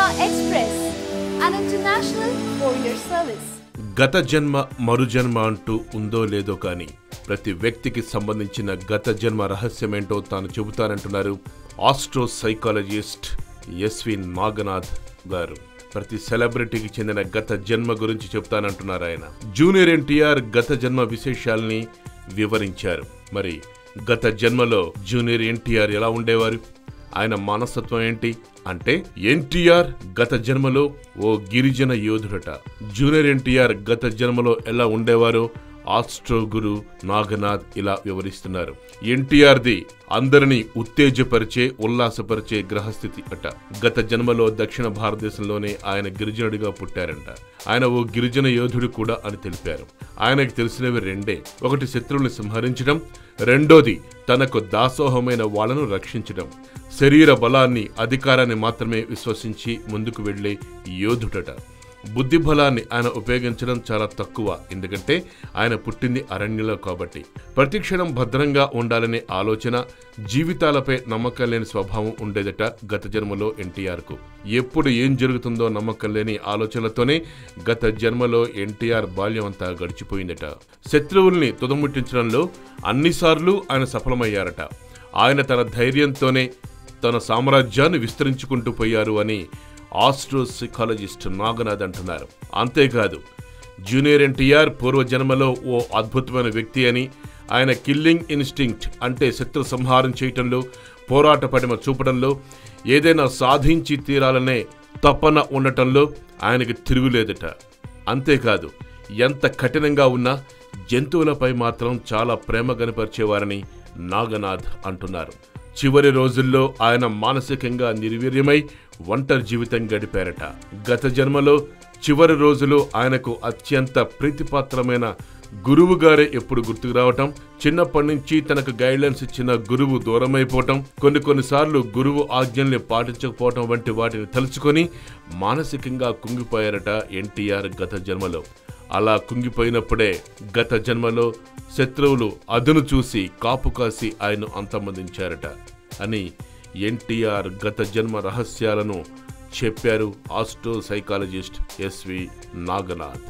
Express, an international courier service. గత జన్మ మరుజన్మ అంటూ ఉందో లేదో కానీ ప్రతి వ్యక్తికి సంబంధించిన గత జన్మ రహస్యమేంటో తాను చెబుతానంటున్నారు ఆస్ట్రో సైకాలజిస్ట్ ఎస్వి నాగనాథ్ గారు. ప్రతి సెలబ్రిటీకి చెందిన గత జన్మ గురించి చెప్తానంటున్నారు ఆయన. జూనియర్ ఎన్టీఆర్ గత జన్మ విశేషాల్ని వివరించారు. మరి గత జన్మలో జూనియర్ ఎన్టీఆర్ ఎలా ఉండేవారు, ఆయన మనస్తత్వం ఏంటి అంటే, ఎన్టీఆర్ గత జన్మలో ఓ గిరిజన యోధుడట. జూనియర్ ఎన్టీఆర్ గత జన్మలో ఎలా ఉండేవారో ఆస్ట్రో గురు నాగనాథ్ ఇలా వివరిస్తున్నారు. ఎన్టీఆర్ది అందరినీ ఉత్తేజపరిచే ఉల్లాసపరిచే గ్రహస్థితి అట. గత జన్మలో దక్షిణ భారతదేశంలోనే ఆయన గిరిజనుడిగా పుట్టారంట. ఆయన ఓ గిరిజన యోధుడు కూడా అని తెలిపారు. ఆయనకు తెలిసినవి రెండే: ఒకటి శత్రువుల్ని సంహరించడం, రెండోది తనకు దాసోహమైన వాళ్లను రక్షించడం. శరీర బలాన్ని, అధికారాన్ని మాత్రమే విశ్వసించి ముందుకు వెళ్లే యోధుడట. బుద్ధి బలాన్ని ఆయన ఉపయోగించడం చాలా తక్కువ, ఎందుకంటే ఆయన పుట్టింది అరణ్యంలో కాబట్టి. ప్రతిక్షణం భద్రంగా ఉండాలనే ఆలోచన, జీవితాలపై నమ్మకం లేని స్వభావం ఉండేదట గత జన్మలో ఎన్టీఆర్కు. ఎప్పుడు ఏం జరుగుతుందో నమ్మకం లేని ఆలోచనలతోనే గత జన్మలో ఎన్టీఆర్ బాల్యం అంతా గడిచిపోయిందట. శత్రువుల్ని తుదముట్టించడంలో అన్నిసార్లు ఆయన సఫలమయ్యారట. ఆయన తన ధైర్యంతోనే తన సామ్రాజ్యాన్ని విస్తరించుకుంటూ పోయారు అని ఆస్ట్రో సైకాలజిస్ట్ నాగనాథ్ అంటున్నారు. అంతేకాదు, జూనియర్ ఎన్టీఆర్ పూర్వజన్మలో ఓ అద్భుతమైన వ్యక్తి అని, ఆయన కిల్లింగ్ ఇన్స్టింక్ట్ అంటే శత్రు సంహారం చేయటంలో, పోరాట పటిమ చూపడంలో, ఏదైనా సాధించి తీరాలనే తపన ఉండటంలో ఆయనకి తిరుగులేదట. అంతేకాదు, ఎంత కఠినంగా ఉన్నా జంతువులపై మాత్రం చాలా ప్రేమ కనపరిచేవారని నాగనాథ్ అంటున్నారు. చివరి రోజుల్లో ఆయన మానసికంగా నిర్వీర్యమై ఒంటరి జీవితం గడిపారట. గత జన్మలో చివరి రోజులు ఆయనకు అత్యంత ప్రీతిపాత్రమైన గురువు గారే ఎప్పుడు గుర్తుకు రావటం, చిన్నప్పటి నుంచి తనకు గైడ్లైన్స్ ఇచ్చిన గురువు దూరమైపోవటం, కొన్నిసార్లు గురువు ఆజ్ఞల్ని పాటించకపోవటం వంటి వాటిని తలుచుకొని మానసికంగా కుంగిపోయారట ఎన్టీఆర్ గత జన్మలో. అలా కుంగిపోయినప్పుడే గత జన్మలో శత్రువులు అదును చూసి కాపు కాసి ఆయన్ను అంతమొందించారట అని ఎన్టీఆర్ గత జన్మ రహస్యాలను చెప్పారు ఆస్ట్రో సైకాలజిస్ట్ ఎస్వి నాగనాథ్.